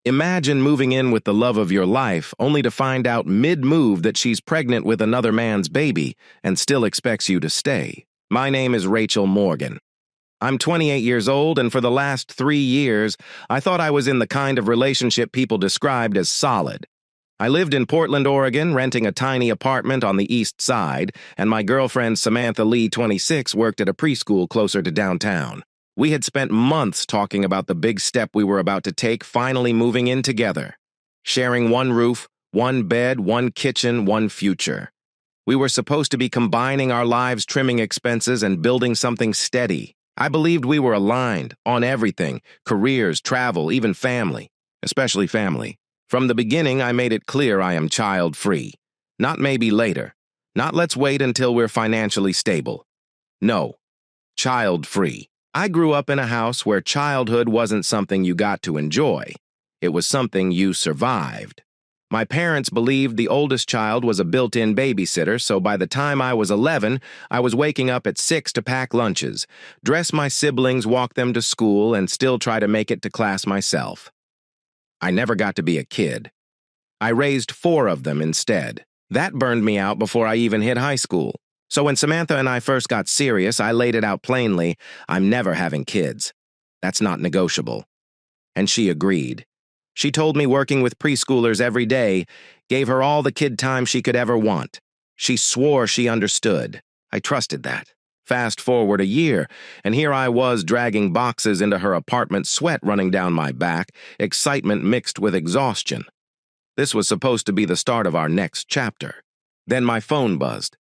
Imagine moving in with the love of your life only to find out mid-move that she's pregnant with another man's baby and still expects you to stay. My name is Rachel Morgan. I'm 28 years old, and for the last 3 years, I thought I was in the kind of relationship people described as solid. I lived in Portland, Oregon, renting a tiny apartment on the east side, and my girlfriend Samantha Lee, 26, worked at a preschool closer to downtown. We had spent months talking about the big step we were about to take, finally moving in together. Sharing one roof, one bed, one kitchen, one future. We were supposed to be combining our lives, trimming expenses, and building something steady. I believed we were aligned on everything, careers, travel, even family, especially family. From the beginning, I made it clear I am child-free. Not maybe later. Not let's wait until we're financially stable. No, child-free. I grew up in a house where childhood wasn't something you got to enjoy. It was something you survived. My parents believed the oldest child was a built-in babysitter, so by the time I was 11, I was waking up at 6 to pack lunches, dress my siblings, walk them to school, and still try to make it to class myself. I never got to be a kid. I raised 4 of them instead. That burned me out before I even hit high school. So when Samantha and I first got serious, I laid it out plainly, I'm never having kids. That's not negotiable. And she agreed. She told me working with preschoolers every day gave her all the kid time she could ever want. She swore she understood. I trusted that. Fast forward a year, and here I was dragging boxes into her apartment, sweat running down my back, excitement mixed with exhaustion. This was supposed to be the start of our next chapter. Then my phone buzzed.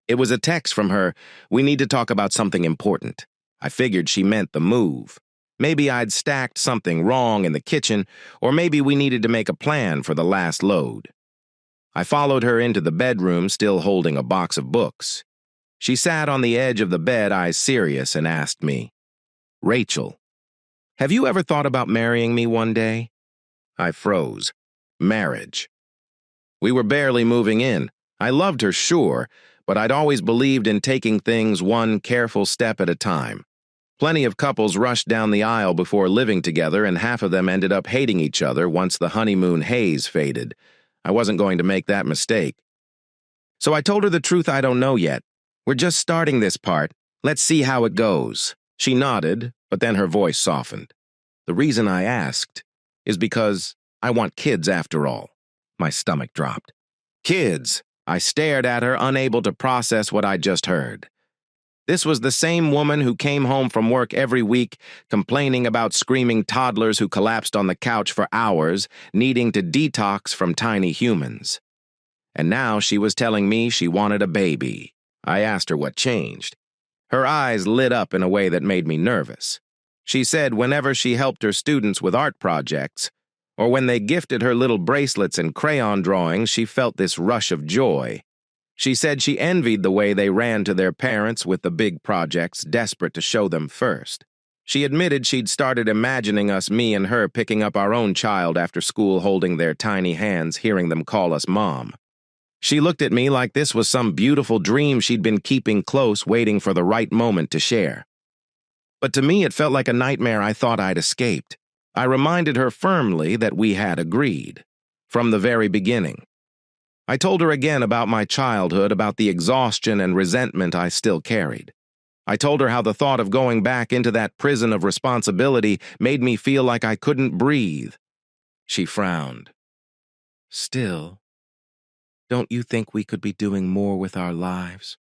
It was a text from her, "We need to talk about something important." I figured she meant the move. Maybe I'd stacked something wrong in the kitchen, or maybe we needed to make a plan for the last load. I followed her into the bedroom, still holding a box of books. She sat on the edge of the bed, eyes serious, and asked me, "Rachel, have you ever thought about marrying me one day?" I froze. Marriage. We were barely moving in. I loved her, sure, but I'd always believed in taking things one careful step at a time. Plenty of couples rushed down the aisle before living together, and half of them ended up hating each other once the honeymoon haze faded. I wasn't going to make that mistake. So I told her the truth, I don't know yet. We're just starting this part. Let's see how it goes. She nodded, but then her voice softened. The reason I asked is because I want kids after all. My stomach dropped. Kids! I stared at her, unable to process what I'd just heard. This was the same woman who came home from work every week, complaining about screaming toddlers who collapsed on the couch for hours, needing to detox from tiny humans. And now she was telling me she wanted a baby. I asked her what changed. Her eyes lit up in a way that made me nervous. She said whenever she helped her students with art projects, or when they gifted her little bracelets and crayon drawings, she felt this rush of joy. She said she envied the way they ran to their parents with the big projects, desperate to show them first. She admitted she'd started imagining us, me and her, picking up our own child after school, holding their tiny hands, hearing them call us Mom. She looked at me like this was some beautiful dream she'd been keeping close, waiting for the right moment to share. But to me, it felt like a nightmare I thought I'd escaped. I reminded her firmly that we had agreed, from the very beginning. I told her again about my childhood, about the exhaustion and resentment I still carried. I told her how the thought of going back into that prison of responsibility made me feel like I couldn't breathe. She frowned. Still, don't you think we could be doing more with our lives?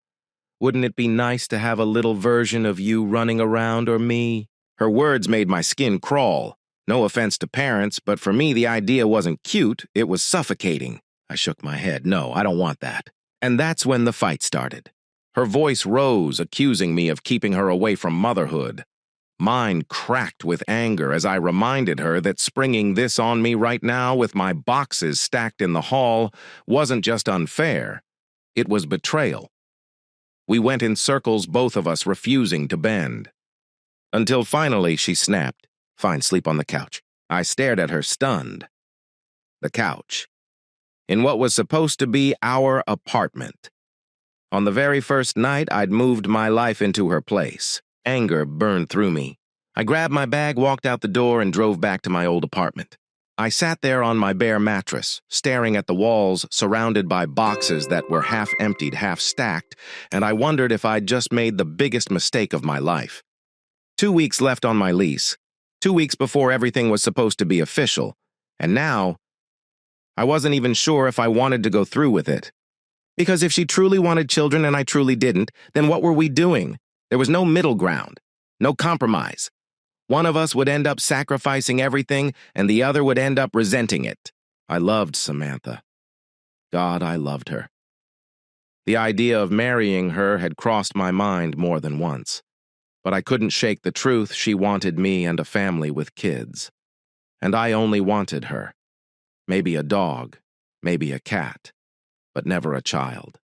Wouldn't it be nice to have a little version of you running around, or me? Her words made my skin crawl. No offense to parents, but for me the idea wasn't cute, it was suffocating. I shook my head. No, I don't want that. And that's when the fight started. Her voice rose, accusing me of keeping her away from motherhood. Mine cracked with anger as I reminded her that springing this on me right now with my boxes stacked in the hall wasn't just unfair, it was betrayal. We went in circles, both of us refusing to bend. Until finally she snapped, "Fine, sleep on the couch." I stared at her, stunned. The couch. In what was supposed to be our apartment. On the very first night, I'd moved my life into her place. Anger burned through me. I grabbed my bag, walked out the door, and drove back to my old apartment. I sat there on my bare mattress, staring at the walls surrounded by boxes that were half emptied, half stacked, and I wondered if I'd just made the biggest mistake of my life. 2 weeks left on my lease, 2 weeks before everything was supposed to be official, and now I wasn't even sure if I wanted to go through with it. Because if she truly wanted children and I truly didn't, then what were we doing? There was no middle ground, no compromise. One of us would end up sacrificing everything, and the other would end up resenting it. I loved Samantha. God, I loved her. The idea of marrying her had crossed my mind more than once. But I couldn't shake the truth she wanted me and a family with kids. And I only wanted her. Maybe a dog, maybe a cat, but never a child.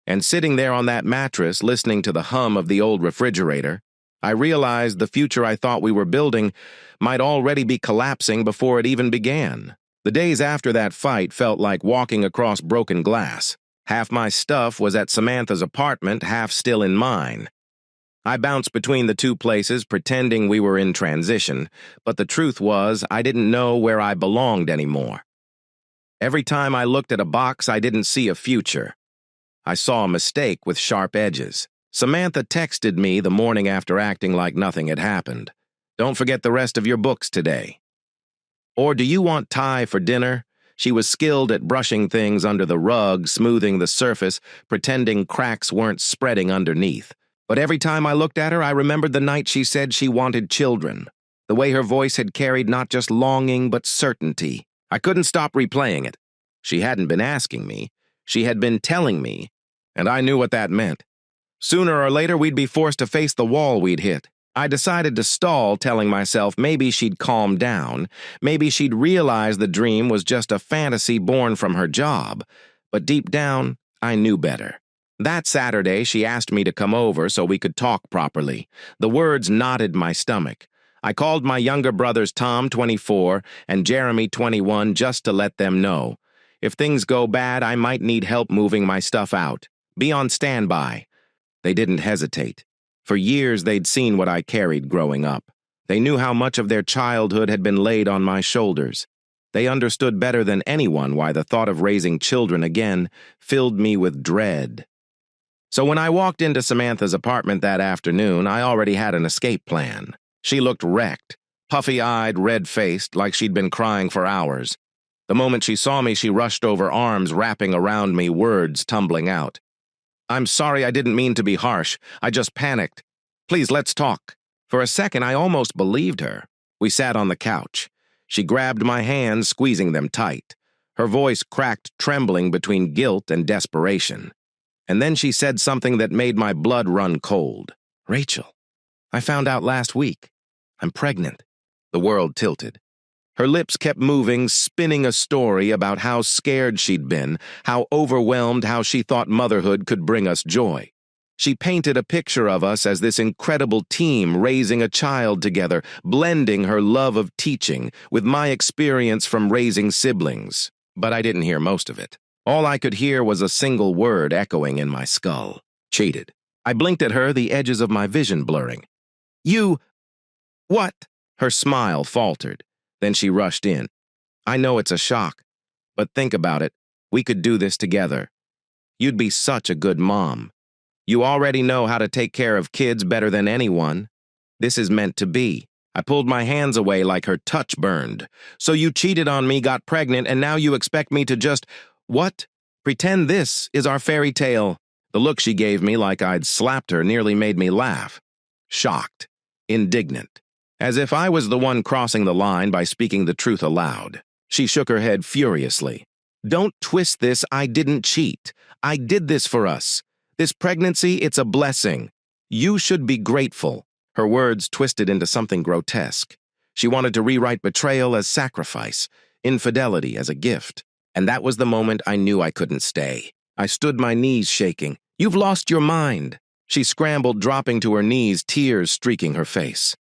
And sitting there on that mattress, listening to the hum of the old refrigerator, I realized the future I thought we were building might already be collapsing before it even began. The days after that fight felt like walking across broken glass. Half my stuff was at Samantha's apartment, half still in mine. I bounced between the two places, pretending we were in transition, but the truth was I didn't know where I belonged anymore. Every time I looked at a box, I didn't see a future. I saw a mistake with sharp edges. Samantha texted me the morning after acting like nothing had happened. Don't forget the rest of your books today. Or do you want Thai for dinner? She was skilled at brushing things under the rug, smoothing the surface, pretending cracks weren't spreading underneath. But every time I looked at her, I remembered the night she said she wanted children. The way her voice had carried not just longing, but certainty. I couldn't stop replaying it. She hadn't been asking me. She had been telling me, and I knew what that meant. Sooner or later, we'd be forced to face the wall we'd hit. I decided to stall, telling myself maybe she'd calm down, maybe she'd realize the dream was just a fantasy born from her job. But deep down, I knew better. That Saturday, she asked me to come over so we could talk properly. The words knotted my stomach. I called my younger brothers Tom, 24, and Jeremy, 21, just to let them know. If things go bad, I might need help moving my stuff out. Be on standby. They didn't hesitate. For years, they'd seen what I carried growing up. They knew how much of their childhood had been laid on my shoulders. They understood better than anyone why the thought of raising children again filled me with dread. So when I walked into Samantha's apartment that afternoon, I already had an escape plan. She looked wrecked, puffy-eyed, red-faced, like she'd been crying for hours. The moment she saw me, she rushed over, arms wrapping around me, words tumbling out. I'm sorry, I didn't mean to be harsh. I just panicked. Please, let's talk. For a second, I almost believed her. We sat on the couch. She grabbed my hands, squeezing them tight. Her voice cracked, trembling between guilt and desperation. And then she said something that made my blood run cold. Rachel, I found out last week. I'm pregnant. The world tilted. Her lips kept moving, spinning a story about how scared she'd been, how overwhelmed, how she thought motherhood could bring us joy. She painted a picture of us as this incredible team raising a child together, blending her love of teaching with my experience from raising siblings. But I didn't hear most of it. All I could hear was a single word echoing in my skull. Cheated. I blinked at her, the edges of my vision blurring. You... What? Her smile faltered. Then she rushed in. I know it's a shock, but think about it. We could do this together. You'd be such a good mom. You already know how to take care of kids better than anyone. This is meant to be. I pulled my hands away like her touch burned. So you cheated on me, got pregnant, and now you expect me to just... What? Pretend this is our fairy tale. The look she gave me like I'd slapped her nearly made me laugh. Shocked. Indignant. As if I was the one crossing the line by speaking the truth aloud. She shook her head furiously. Don't twist this, I didn't cheat. I did this for us. This pregnancy, it's a blessing. You should be grateful. Her words twisted into something grotesque. She wanted to rewrite betrayal as sacrifice, infidelity as a gift. And that was the moment I knew I couldn't stay. I stood, my knees shaking. You've lost your mind. She scrambled, dropping to her knees, tears streaking her face.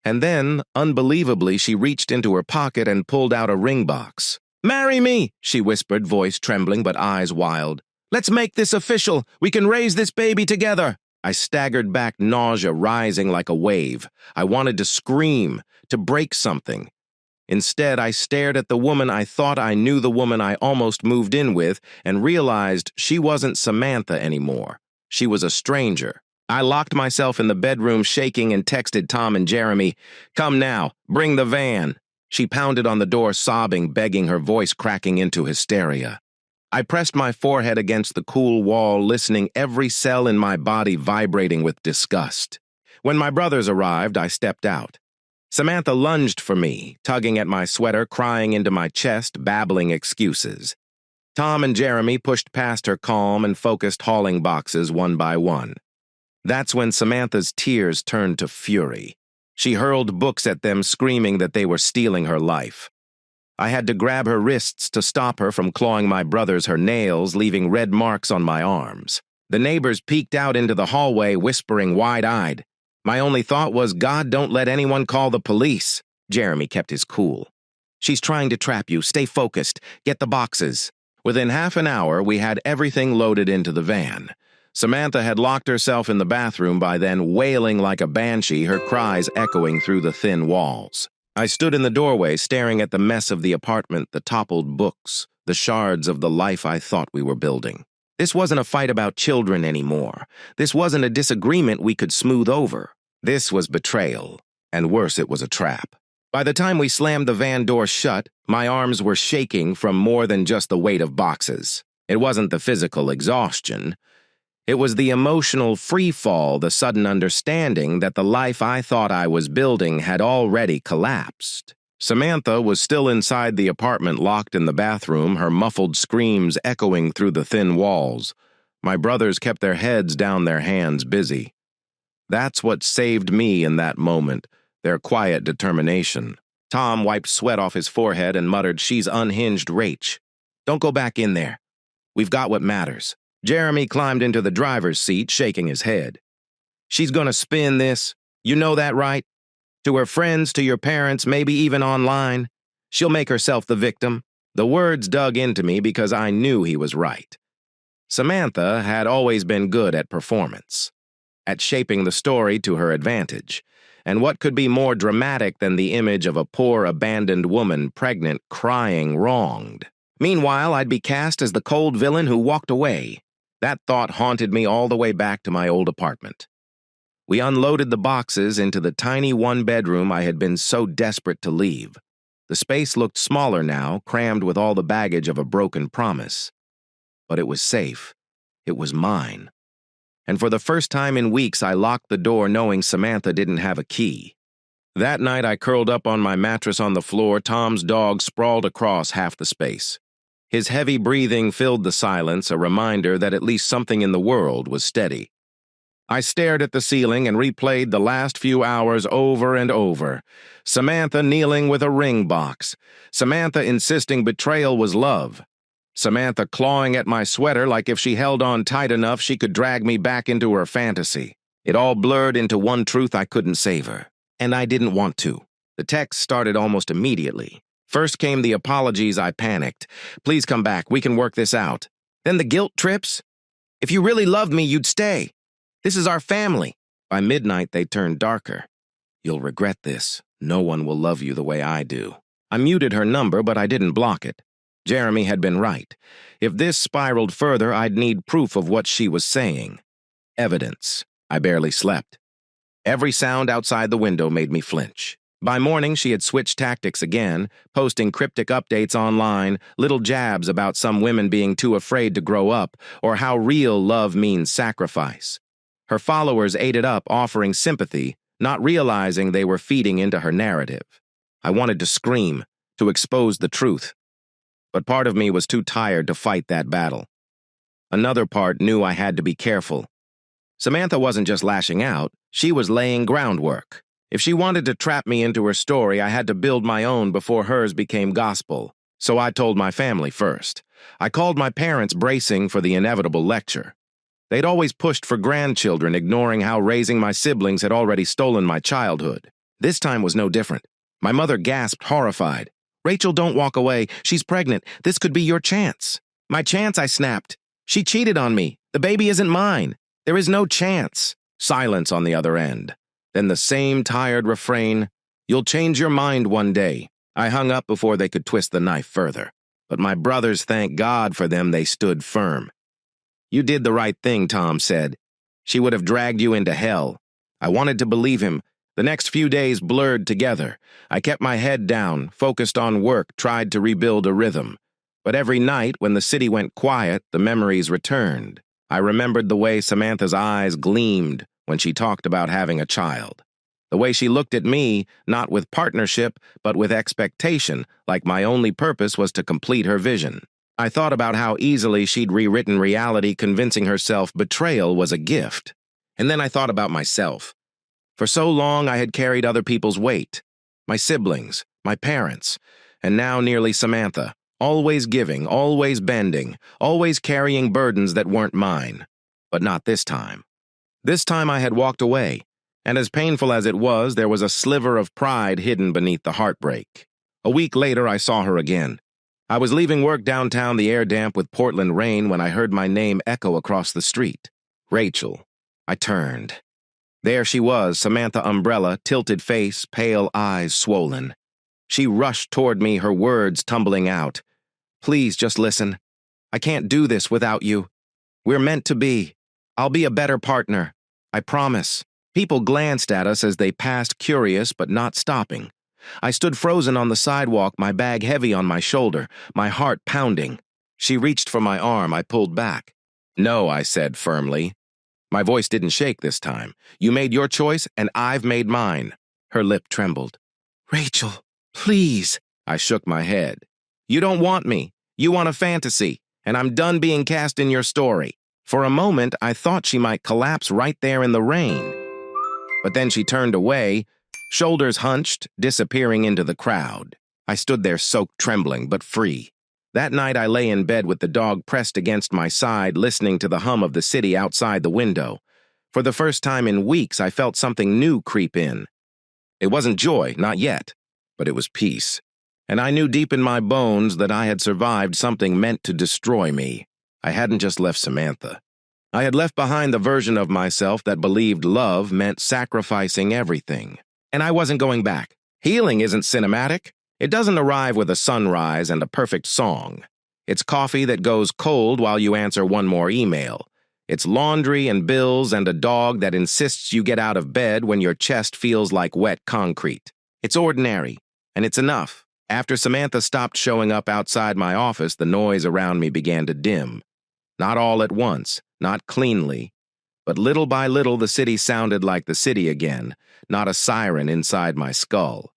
And then, unbelievably, she reached into her pocket and pulled out a ring box. Marry me, she whispered, voice trembling but eyes wild. Let's make this official. We can raise this baby together. I staggered back, nausea rising like a wave. I wanted to scream, to break something. Instead, I stared at the woman I thought I knew, the woman I almost moved in with, and realized she wasn't Samantha anymore. She was a stranger. I locked myself in the bedroom shaking and texted Tom and Jeremy, "Come now, bring the van." She pounded on the door sobbing, begging, her voice cracking into hysteria. I pressed my forehead against the cool wall, listening, every cell in my body vibrating with disgust. When my brothers arrived, I stepped out. Samantha lunged for me, tugging at my sweater, crying into my chest, babbling excuses. Tom and Jeremy pushed past her calm and focused, hauling boxes one by one. That's when Samantha's tears turned to fury. She hurled books at them, screaming that they were stealing her life. I had to grab her wrists to stop her from clawing my brothers, her nails leaving red marks on my arms. The neighbors peeked out into the hallway, whispering wide-eyed. My only thought was, God, don't let anyone call the police. Jeremy kept his cool. "She's trying to trap you. Stay focused. Get the boxes." Within half an hour, we had everything loaded into the van. Samantha had locked herself in the bathroom by then, wailing like a banshee, her cries echoing through the thin walls. I stood in the doorway, staring at the mess of the apartment, the toppled books, the shards of the life I thought we were building. This wasn't a fight about children anymore. This wasn't a disagreement we could smooth over. This was betrayal, and worse, it was a trap. By the time we slammed the van door shut, my arms were shaking from more than just the weight of boxes. It wasn't the physical exhaustion. It was the emotional freefall, the sudden understanding that the life I thought I was building had already collapsed. Samantha was still inside the apartment, locked in the bathroom, her muffled screams echoing through the thin walls. My brothers kept their heads down, their hands busy. That's what saved me in that moment, their quiet determination. Tom wiped sweat off his forehead and muttered, "She's unhinged, Rach. Don't go back in there. We've got what matters." Jeremy climbed into the driver's seat, shaking his head. "She's gonna spin this. You know that, right? To her friends, to your parents, maybe even online. She'll make herself the victim." The words dug into me because I knew he was right. Samantha had always been good at performance, at shaping the story to her advantage. And what could be more dramatic than the image of a poor, abandoned woman, pregnant, crying, wronged? Meanwhile, I'd be cast as the cold villain who walked away. That thought haunted me all the way back to my old apartment. We unloaded the boxes into the tiny one-bedroom I had been so desperate to leave. The space looked smaller now, crammed with all the baggage of a broken promise. But it was safe. It was mine. And for the first time in weeks, I locked the door knowing Samantha didn't have a key. That night, I curled up on my mattress on the floor, Tom's dog sprawled across half the space. His heavy breathing filled the silence, a reminder that at least something in the world was steady. I stared at the ceiling and replayed the last few hours over and over. Samantha kneeling with a ring box. Samantha insisting betrayal was love. Samantha clawing at my sweater like if she held on tight enough she could drag me back into her fantasy. It all blurred into one truth: I couldn't save her. And I didn't want to. The text started almost immediately. First came the apologies. I panicked. "Please come back. We can work this out." Then the guilt trips. "If you really loved me, you'd stay. This is our family." By midnight, they turned darker. "You'll regret this. No one will love you the way I do." I muted her number, but I didn't block it. Jeremy had been right. If this spiraled further, I'd need proof of what she was saying. Evidence. I barely slept. Every sound outside the window made me flinch. By morning, she had switched tactics again, posting cryptic updates online, little jabs about some women being too afraid to grow up, or how real love means sacrifice. Her followers ate it up, offering sympathy, not realizing they were feeding into her narrative. I wanted to scream, to expose the truth. But part of me was too tired to fight that battle. Another part knew I had to be careful. Samantha wasn't just lashing out, she was laying groundwork. If she wanted to trap me into her story, I had to build my own before hers became gospel. So I told my family first. I called my parents, bracing for the inevitable lecture. They'd always pushed for grandchildren, ignoring how raising my siblings had already stolen my childhood. This time was no different. My mother gasped, horrified. "Rachel, don't walk away. She's pregnant. This could be your chance." "My chance," I snapped. "She cheated on me. The baby isn't mine. There is no chance." Silence on the other end. Then the same tired refrain, "You'll change your mind one day." I hung up before they could twist the knife further. But my brothers, thank God for them, they stood firm. "You did the right thing," Tom said. "She would have dragged you into hell." I wanted to believe him. The next few days blurred together. I kept my head down, focused on work, tried to rebuild a rhythm. But every night, when the city went quiet, the memories returned. I remembered the way Samantha's eyes gleamed when she talked about having a child. The way she looked at me, not with partnership, but with expectation, like my only purpose was to complete her vision. I thought about how easily she'd rewritten reality, convincing herself betrayal was a gift. And then I thought about myself. For so long, I had carried other people's weight. My siblings, my parents, and now nearly Samantha. Always giving, always bending, always carrying burdens that weren't mine. But not this time. This time I had walked away, and as painful as it was, there was a sliver of pride hidden beneath the heartbreak. A week later, I saw her again. I was leaving work downtown, the air damp with Portland rain, when I heard my name echo across the street. Rachel. I turned. There she was, Samantha Umbrella, tilted face, pale eyes swollen. She rushed toward me, her words tumbling out. "Please, just listen. I can't do this without you. We're meant to be. I'll be a better partner. I promise." People glanced at us as they passed, curious but not stopping. I stood frozen on the sidewalk, my bag heavy on my shoulder, my heart pounding. She reached for my arm. I pulled back. "No," I said firmly. My voice didn't shake this time. "You made your choice, and I've made mine." Her lip trembled. "Rachel, please." I shook my head. "You don't want me. You want a fantasy, and I'm done being cast in your story." For a moment, I thought she might collapse right there in the rain. But then she turned away, shoulders hunched, disappearing into the crowd. I stood there soaked, trembling, but free. That night I lay in bed with the dog pressed against my side, listening to the hum of the city outside the window. For the first time in weeks, I felt something new creep in. It wasn't joy, not yet, but it was peace. And I knew deep in my bones that I had survived something meant to destroy me. I hadn't just left Samantha. I had left behind the version of myself that believed love meant sacrificing everything. And I wasn't going back. Healing isn't cinematic. It doesn't arrive with a sunrise and a perfect song. It's coffee that goes cold while you answer one more email. It's laundry and bills and a dog that insists you get out of bed when your chest feels like wet concrete. It's ordinary, and it's enough. After Samantha stopped showing up outside my office, the noise around me began to dim. Not all at once, not cleanly, but little by little the city sounded like the city again, not a siren inside my skull.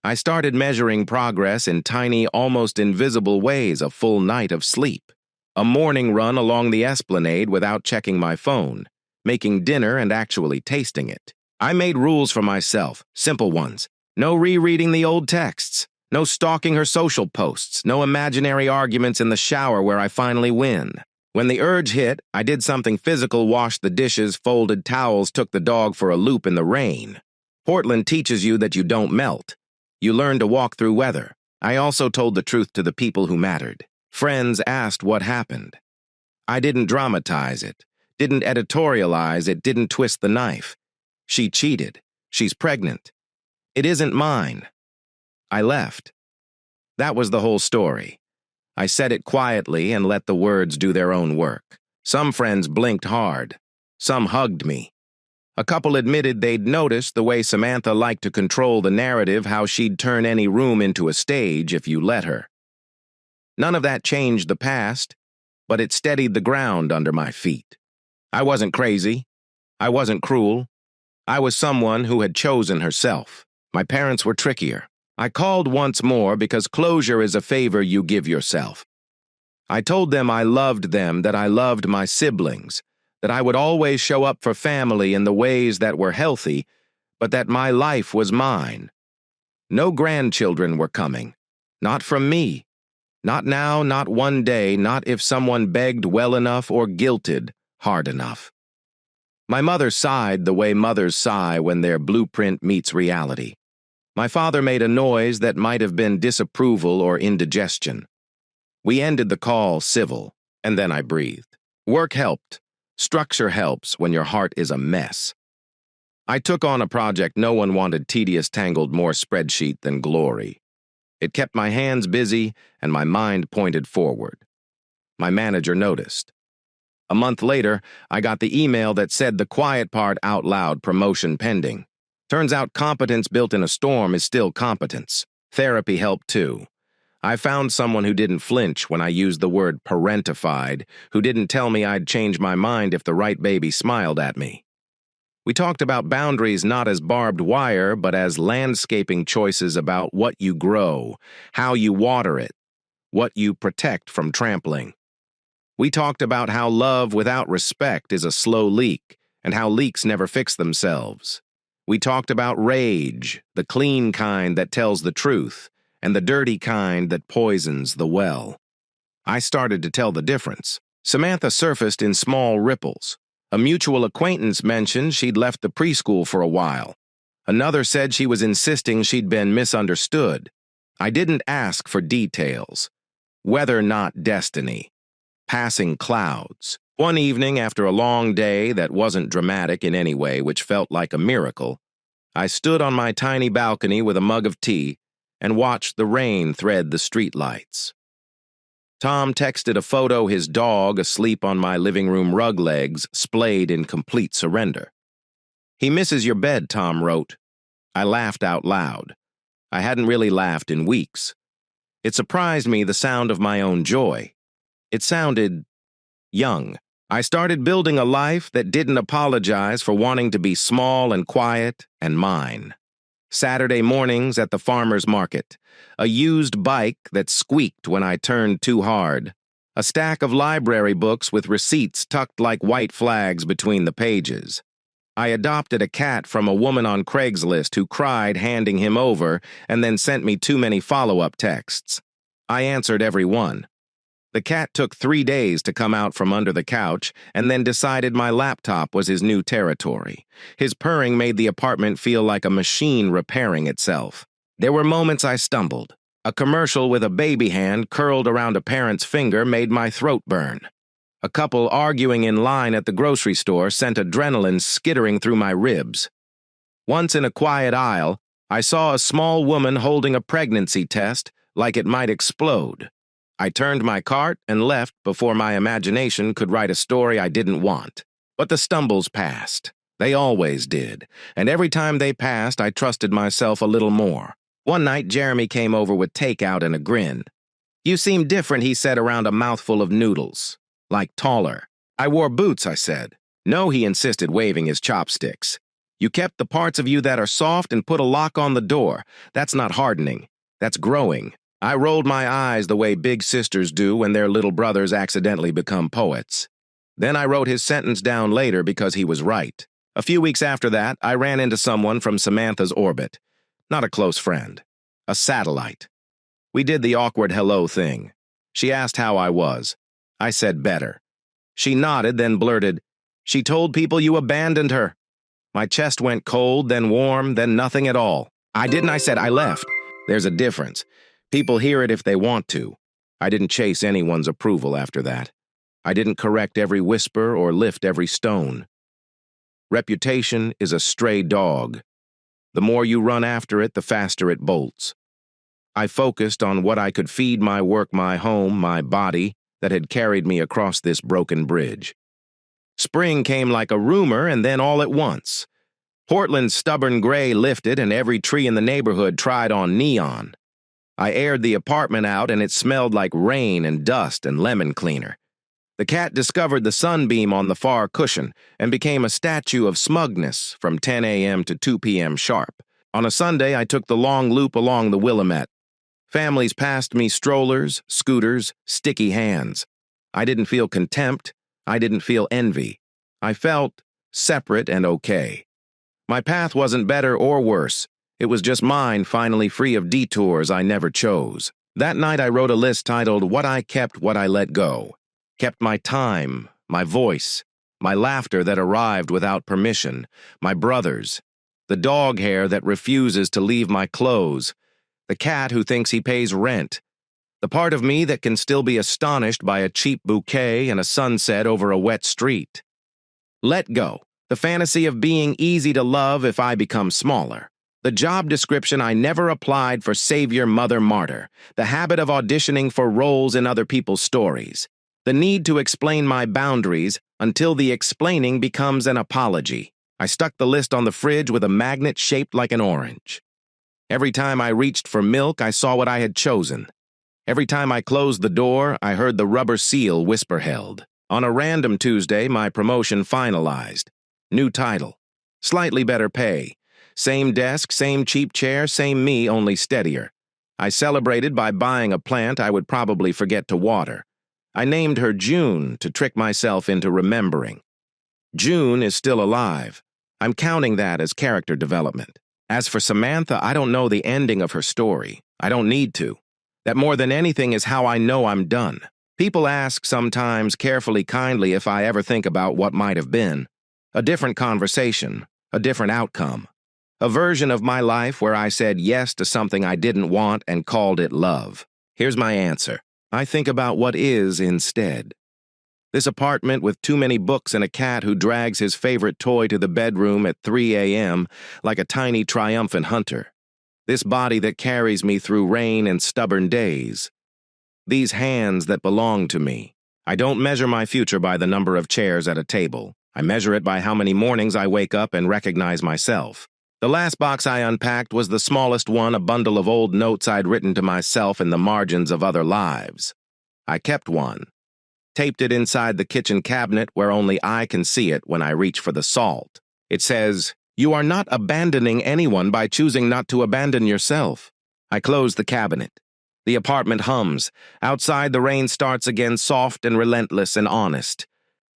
I started measuring progress in tiny, almost invisible ways: a full night of sleep, a morning run along the esplanade without checking my phone, making dinner and actually tasting it. I made rules for myself, simple ones. No rereading the old texts, no stalking her social posts, no imaginary arguments in the shower where I finally win. When the urge hit, I did something physical: washed the dishes, folded towels, took the dog for a loop in the rain. Portland teaches you that you don't melt. You learn to walk through weather. I also told the truth to the people who mattered. Friends asked what happened. I didn't dramatize it, didn't editorialize it, didn't twist the knife. She cheated. She's pregnant. It isn't mine. I left. That was the whole story. I said it quietly and let the words do their own work. Some friends blinked hard. Some hugged me. A couple admitted they'd noticed the way Samantha liked to control the narrative, how she'd turn any room into a stage if you let her. None of that changed the past, but it steadied the ground under my feet. I wasn't crazy. I wasn't cruel. I was someone who had chosen herself. My parents were trickier. I called once more because closure is a favor you give yourself. I told them I loved them, that I loved my siblings, that I would always show up for family in the ways that were healthy, but that my life was mine. No grandchildren were coming. Not from me. Not now, not one day, not if someone begged well enough or guilted hard enough. My mother sighed the way mothers sigh when their blueprint meets reality. My father made a noise that might have been disapproval or indigestion. We ended the call civil, and then I breathed. Work helped. Structure helps when your heart is a mess. I took on a project no one wanted: tedious, tangled, more spreadsheet than glory. It kept my hands busy and my mind pointed forward. My manager noticed. A month later, I got the email that said the quiet part out loud, promotion pending. Turns out competence built in a storm is still competence. Therapy helped too. I found someone who didn't flinch when I used the word parentified, who didn't tell me I'd change my mind if the right baby smiled at me. We talked about boundaries not as barbed wire, but as landscaping choices about what you grow, how you water it, what you protect from trampling. We talked about how love without respect is a slow leak, and how leaks never fix themselves. We talked about rage, the clean kind that tells the truth, and the dirty kind that poisons the well. I started to tell the difference. Samantha surfaced in small ripples. A mutual acquaintance mentioned she'd left the preschool for a while. Another said she was insisting she'd been misunderstood. I didn't ask for details. Weather not destiny. Passing clouds. One evening, after a long day that wasn't dramatic in any way, which felt like a miracle, I stood on my tiny balcony with a mug of tea and watched the rain thread the streetlights. Tom texted a photo his dog asleep on my living room rug legs, splayed in complete surrender. "He misses your bed," Tom wrote. I laughed out loud. I hadn't really laughed in weeks. It surprised me the sound of my own joy. It sounded young. I started building a life that didn't apologize for wanting to be small and quiet and mine. Saturday mornings at the farmer's market, a used bike that squeaked when I turned too hard, a stack of library books with receipts tucked like white flags between the pages. I adopted a cat from a woman on Craigslist who cried handing him over and then sent me too many follow-up texts. I answered every one. The cat took 3 days to come out from under the couch and then decided my laptop was his new territory. His purring made the apartment feel like a machine repairing itself. There were moments I stumbled. A commercial with a baby hand curled around a parent's finger made my throat burn. A couple arguing in line at the grocery store sent adrenaline skittering through my ribs. Once in a quiet aisle, I saw a small woman holding a pregnancy test like it might explode. I turned my cart and left before my imagination could write a story I didn't want. But the stumbles passed. They always did. And every time they passed, I trusted myself a little more. One night, Jeremy came over with takeout and a grin. "You seem different," he said around a mouthful of noodles. "Like taller." "I wore boots," I said. "No," he insisted, waving his chopsticks. "You kept the parts of you that are soft and put a lock on the door. That's not hardening. That's growing." I rolled my eyes the way big sisters do when their little brothers accidentally become poets. Then I wrote his sentence down later because he was right. A few weeks after that, I ran into someone from Samantha's orbit. Not a close friend. A satellite. We did the awkward hello thing. She asked how I was. I said better. She nodded, then blurted, "She told people you abandoned her." My chest went cold, then warm, then nothing at all. "I didn't," I said. "I left." There's a difference. People hear it if they want to. I didn't chase anyone's approval after that. I didn't correct every whisper or lift every stone. Reputation is a stray dog. The more you run after it, the faster it bolts. I focused on what I could feed my work, my home, my body that had carried me across this broken bridge. Spring came like a rumor and then all at once. Portland's stubborn gray lifted and every tree in the neighborhood tried on neon. I aired the apartment out and it smelled like rain and dust and lemon cleaner. The cat discovered the sunbeam on the far cushion and became a statue of smugness from 10 a.m. to 2 p.m. sharp. On a Sunday, I took the long loop along the Willamette. Families passed me strollers, scooters, sticky hands. I didn't feel contempt. I didn't feel envy. I felt separate and okay. My path wasn't better or worse. It was just mine, finally free of detours I never chose. That night I wrote a list titled "What I Kept, What I Let Go." Kept my time, my voice, my laughter that arrived without permission, my brothers, the dog hair that refuses to leave my clothes, the cat who thinks he pays rent, the part of me that can still be astonished by a cheap bouquet and a sunset over a wet street. Let go, the fantasy of being easy to love if I become smaller. The job description I never applied for savior, mother, martyr. The habit of auditioning for roles in other people's stories. The need to explain my boundaries until the explaining becomes an apology. I stuck the list on the fridge with a magnet shaped like an orange. Every time I reached for milk, I saw what I had chosen. Every time I closed the door, I heard the rubber seal whisper held. On a random Tuesday, my promotion finalized. New title. Slightly better pay. Same desk, same cheap chair, same me, only steadier. I celebrated by buying a plant I would probably forget to water. I named her June to trick myself into remembering. June is still alive. I'm counting that as character development. As for Samantha, I don't know the ending of her story. I don't need to. That more than anything is how I know I'm done. People ask sometimes, carefully, kindly, if I ever think about what might have been. A different conversation, a different outcome. A version of my life where I said yes to something I didn't want and called it love. Here's my answer. I think about what is instead. This apartment with too many books and a cat who drags his favorite toy to the bedroom at 3 a.m. like a tiny triumphant hunter. This body that carries me through rain and stubborn days. These hands that belong to me. I don't measure my future by the number of chairs at a table. I measure it by how many mornings I wake up and recognize myself. The last box I unpacked was the smallest one, a bundle of old notes I'd written to myself in the margins of other lives. I kept one. Taped it inside the kitchen cabinet where only I can see it when I reach for the salt. It says, "You are not abandoning anyone by choosing not to abandon yourself." I close the cabinet. The apartment hums. Outside, the rain starts again, soft and relentless and honest.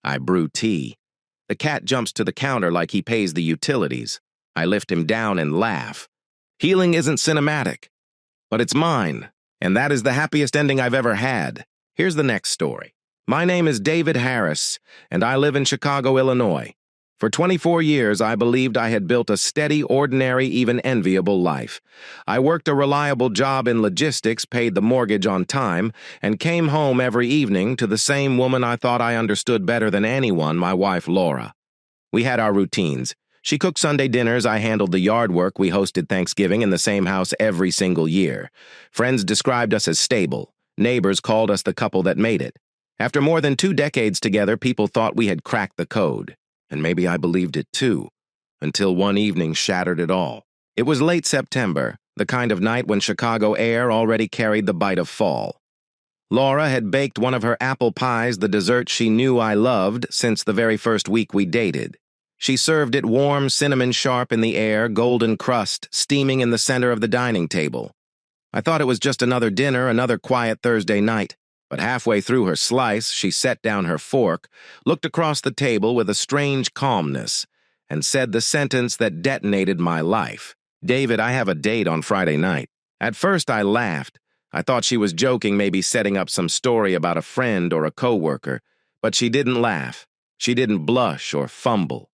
I brew tea. The cat jumps to the counter like he pays the utilities. I lift him down and laugh. Healing isn't cinematic, but it's mine, and that is the happiest ending I've ever had. Here's the next story. My name is David Harris, and I live in Chicago, Illinois. For 24 years, I believed I had built a steady, ordinary, even enviable life. I worked a reliable job in logistics, paid the mortgage on time, and came home every evening to the same woman I thought I understood better than anyone, my wife, Laura. We had our routines. She cooked Sunday dinners, I handled the yard work, we hosted Thanksgiving in the same house every single year. Friends described us as stable. Neighbors called us the couple that made it. After more than 2 decades together, people thought we had cracked the code. And maybe I believed it too, until one evening shattered it all. It was late September, the kind of night when Chicago air already carried the bite of fall. Laura had baked one of her apple pies, the dessert she knew I loved, since the very first week we dated. She served it warm, cinnamon sharp in the air, golden crust, steaming in the center of the dining table. I thought it was just another dinner, another quiet Thursday night. But halfway through her slice, she set down her fork, looked across the table with a strange calmness, and said the sentence that detonated my life. "David, I have a date on Friday night." At first, I laughed. I thought she was joking, maybe setting up some story about a friend or a coworker. But she didn't laugh. She didn't blush or fumble.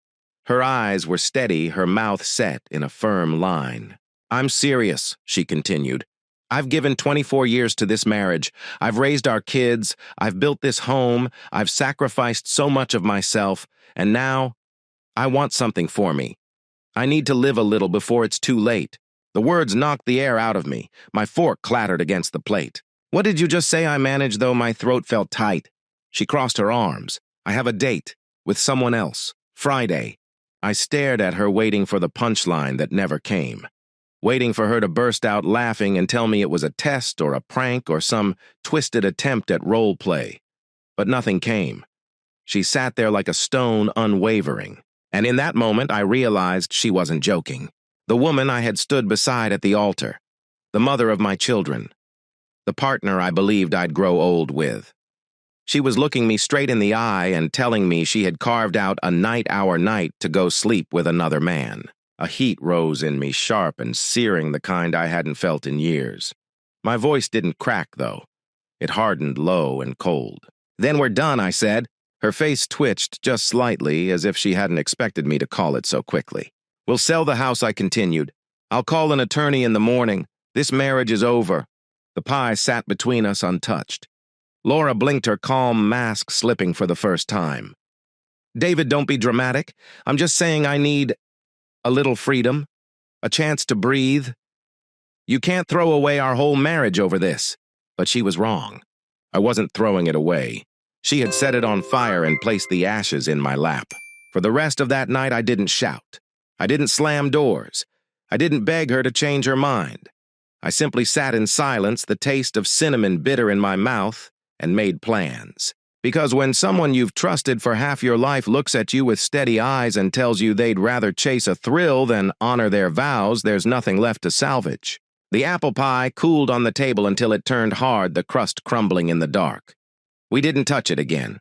Her eyes were steady, her mouth set in a firm line. "I'm serious," she continued. "I've given 24 years to this marriage. I've raised our kids. I've built this home. I've sacrificed so much of myself. And now, I want something for me. I need to live a little before it's too late." The words knocked the air out of me. My fork clattered against the plate. "What did you just say?" I managed, though my throat felt tight. She crossed her arms. "I have a date. With someone else. Friday." I stared at her, waiting for the punchline that never came. Waiting for her to burst out laughing and tell me it was a test or a prank or some twisted attempt at role play. But nothing came. She sat there like a stone, unwavering. And in that moment, I realized she wasn't joking. The woman I had stood beside at the altar. The mother of my children. The partner I believed I'd grow old with. She was looking me straight in the eye and telling me she had carved out a night-hour night to go sleep with another man. A heat rose in me, sharp and searing, the kind I hadn't felt in years. My voice didn't crack, though. It hardened low and cold. "Then we're done," I said. Her face twitched just slightly, as if she hadn't expected me to call it so quickly. "We'll sell the house," I continued. "I'll call an attorney in the morning. This marriage is over." The pie sat between us untouched. Laura blinked, her calm mask slipping for the first time. "David, don't be dramatic. I'm just saying I need a little freedom." a chance to breathe. You can't throw away our whole marriage over this. But she was wrong. I wasn't throwing it away. She had set it on fire and placed the ashes in my lap. For the rest of that night, I didn't shout. I didn't slam doors. I didn't beg her to change her mind. I simply sat in silence, the taste of cinnamon bitter in my mouth, and made plans. Because when someone you've trusted for half your life looks at you with steady eyes and tells you they'd rather chase a thrill than honor their vows, there's nothing left to salvage. The apple pie cooled on the table until it turned hard, the crust crumbling in the dark. We didn't touch it again,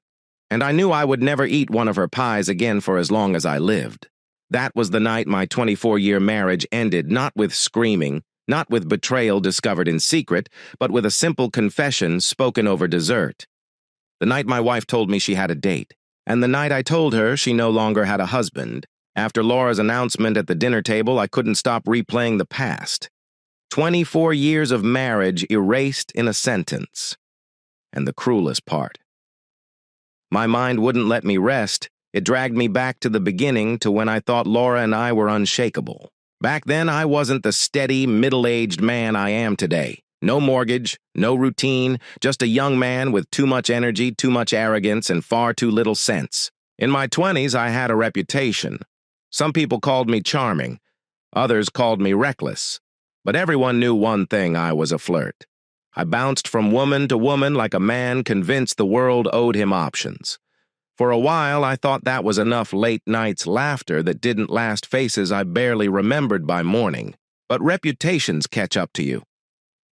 and I knew I would never eat one of her pies again for as long as I lived. That was the night my 24-year marriage ended, not with screaming, not with betrayal discovered in secret, but with a simple confession spoken over dessert. The night my wife told me she had a date, and the night I told her she no longer had a husband. After Laura's announcement at the dinner table, I couldn't stop replaying the past. 24 years of marriage erased in a sentence. And the cruelest part. My mind wouldn't let me rest. It dragged me back to the beginning, to when I thought Laura and I were unshakable. Back then, I wasn't the steady, middle-aged man I am today. No mortgage, no routine, just a young man with too much energy, too much arrogance, and far too little sense. In my 20s, I had a reputation. Some people called me charming. Others called me reckless. But everyone knew one thing: I was a flirt. I bounced from woman to woman like a man convinced the world owed him options. For a while, I thought that was enough late nights laughter that didn't last faces I barely remembered by morning. But reputations catch up to you.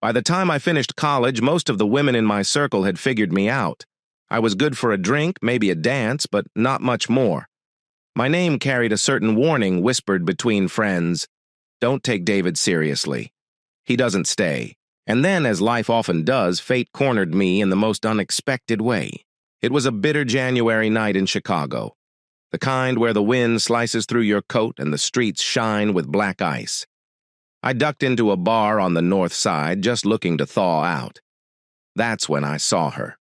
By the time I finished college, most of the women in my circle had figured me out. I was good for a drink, maybe a dance, but not much more. My name carried a certain warning whispered between friends: don't take David seriously. He doesn't stay. And then, as life often does, fate cornered me in the most unexpected way. It was a bitter January night in Chicago, the kind where the wind slices through your coat and the streets shine with black ice. I ducked into a bar on the north side, just looking to thaw out. That's when I saw her.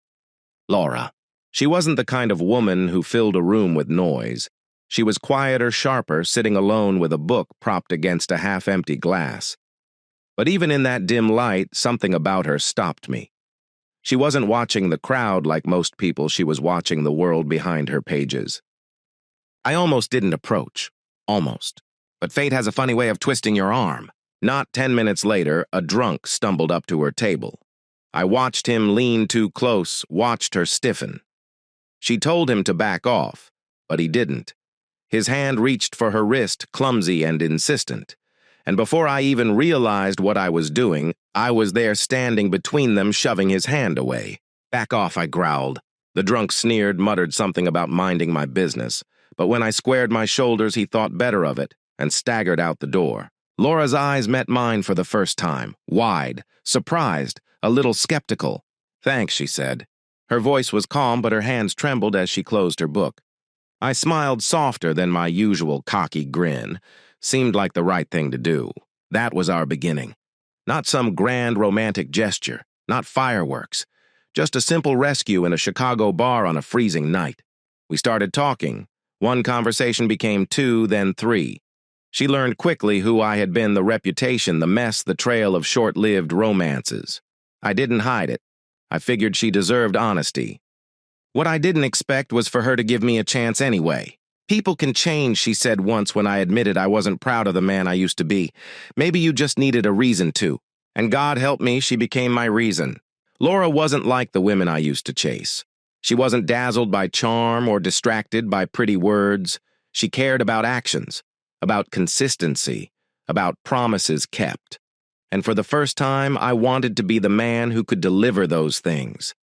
Laura. She wasn't the kind of woman who filled a room with noise. She was quieter, sharper, sitting alone with a book propped against a half-empty glass. But even in that dim light, something about her stopped me. She wasn't watching the crowd like most people. She was watching the world behind her pages. I almost didn't approach. Almost. But fate has a funny way of twisting your arm. Not 10 minutes later, a drunk stumbled up to her table. I watched him lean too close, watched her stiffen. She told him to back off, but he didn't. His hand reached for her wrist, clumsy and insistent. And before I even realized what I was doing, I was there standing between them, shoving his hand away. Back off, I growled. The drunk sneered, muttered something about minding my business. But when I squared my shoulders, he thought better of it and staggered out the door. Laura's eyes met mine for the first time, wide, surprised, a little skeptical. Thanks, she said. Her voice was calm, but her hands trembled as she closed her book. I smiled softer than my usual cocky grin. Seemed like the right thing to do. That was our beginning. Not some grand romantic gesture, not fireworks, just a simple rescue in a Chicago bar on a freezing night. We started talking. One conversation became two, then three. She learned quickly who I had been, the reputation, the mess, the trail of short-lived romances. I didn't hide it. I figured she deserved honesty. What I didn't expect was for her to give me a chance anyway. People can change, she said once when I admitted I wasn't proud of the man I used to be. Maybe you just needed a reason to. And God help me, she became my reason. Laura wasn't like the women I used to chase. She wasn't dazzled by charm or distracted by pretty words. She cared about actions, about consistency, about promises kept. And for the first time, I wanted to be the man who could deliver those things.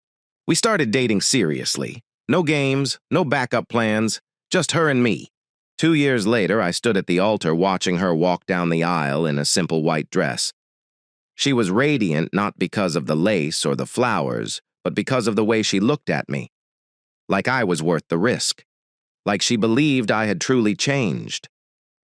We started dating seriously. No games, no backup plans. Just her and me. 2 years later, I stood at the altar watching her walk down the aisle in a simple white dress. She was radiant not because of the lace or the flowers, but because of the way she looked at me. Like I was worth the risk. Like she believed I had truly changed.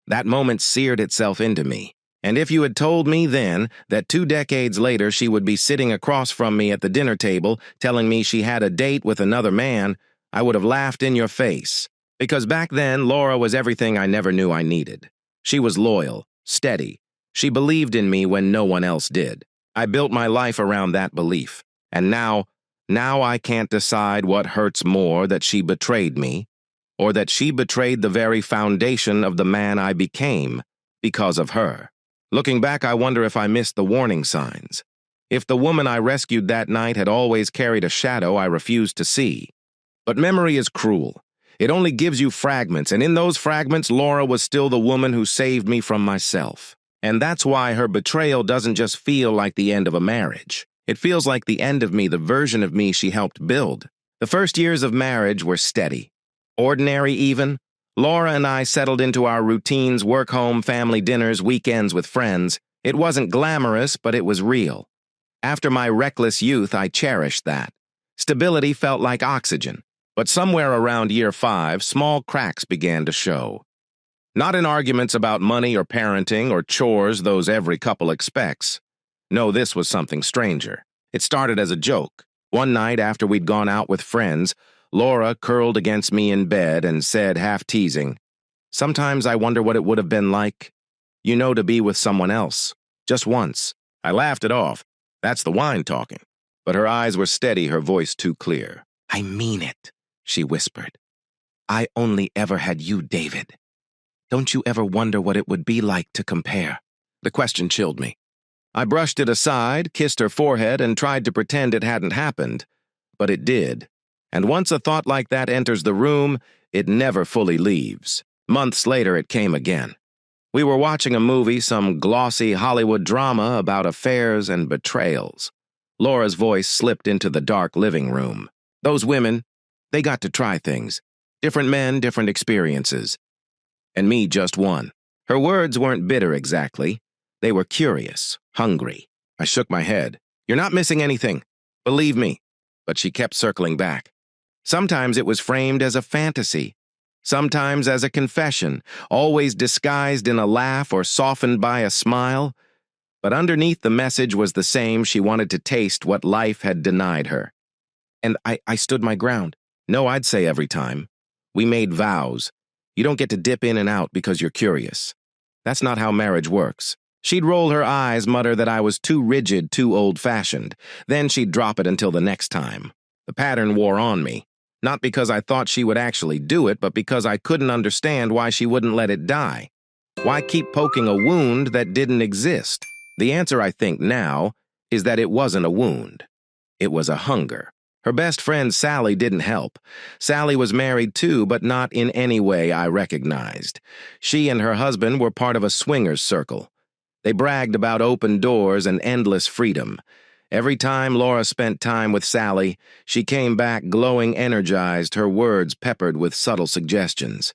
That moment seared itself into me. And if you had told me then that 2 decades later she would be sitting across from me at the dinner table telling me she had a date with another man, I would have laughed in your face. Because back then, Laura was everything I never knew I needed. She was loyal, steady, She believed in me when no one else did. I built my life around that belief. And now I can't decide what hurts more, that she betrayed me, or that she betrayed the very foundation of the man I became because of her. Looking back, I wonder if I missed the warning signs. If the woman I rescued that night had always carried a shadow I refused to see. But memory is cruel. It only gives you fragments, and in those fragments, Laura was still the woman who saved me from myself. And that's why her betrayal doesn't just feel like the end of a marriage. It feels like the end of me, the version of me she helped build. The first years of marriage were steady. Ordinary even. Laura and I settled into our routines, work home, family dinners, weekends with friends. It wasn't glamorous, but it was real. After my reckless youth, I cherished that. Stability felt like oxygen. But somewhere around year 5, small cracks began to show. Not in arguments about money or parenting or chores those every couple expects. No, this was something stranger. It started as a joke. One night after we'd gone out with friends, Laura curled against me in bed and said, half teasing, "Sometimes I wonder what it would have been like, to be with someone else. Just once." I laughed it off. That's the wine talking. But her eyes were steady, her voice too clear. "I mean it," she whispered. "I only ever had you, David. Don't you ever wonder what it would be like to compare?" The question chilled me. I brushed it aside, kissed her forehead, and tried to pretend it hadn't happened. But it did. And once a thought like that enters the room, it never fully leaves. Months later, it came again. We were watching a movie, some glossy Hollywood drama about affairs and betrayals. Laura's voice slipped into the dark living room. Those women, they got to try things. Different men, different experiences. And me just one. Her words weren't bitter exactly. They were curious, hungry. I shook my head. "You're not missing anything. Believe me." But she kept circling back. Sometimes it was framed as a fantasy. Sometimes as a confession, always disguised in a laugh or softened by a smile. But underneath the message was the same. She wanted to taste what life had denied her. And I stood my ground. No, I'd say every time. We made vows. You don't get to dip in and out because you're curious. That's not how marriage works. She'd roll her eyes, mutter that I was too rigid, too old-fashioned. Then she'd drop it until the next time. The pattern wore on me. Not because I thought she would actually do it, but because I couldn't understand why she wouldn't let it die. Why keep poking a wound that didn't exist? The answer, I think now, is that it wasn't a wound. It was a hunger. Her best friend Sally didn't help. Sally was married too, but not in any way I recognized. She and her husband were part of a swingers circle. They bragged about open doors and endless freedom. Every time Laura spent time with Sally, she came back glowing, energized, her words peppered with subtle suggestions.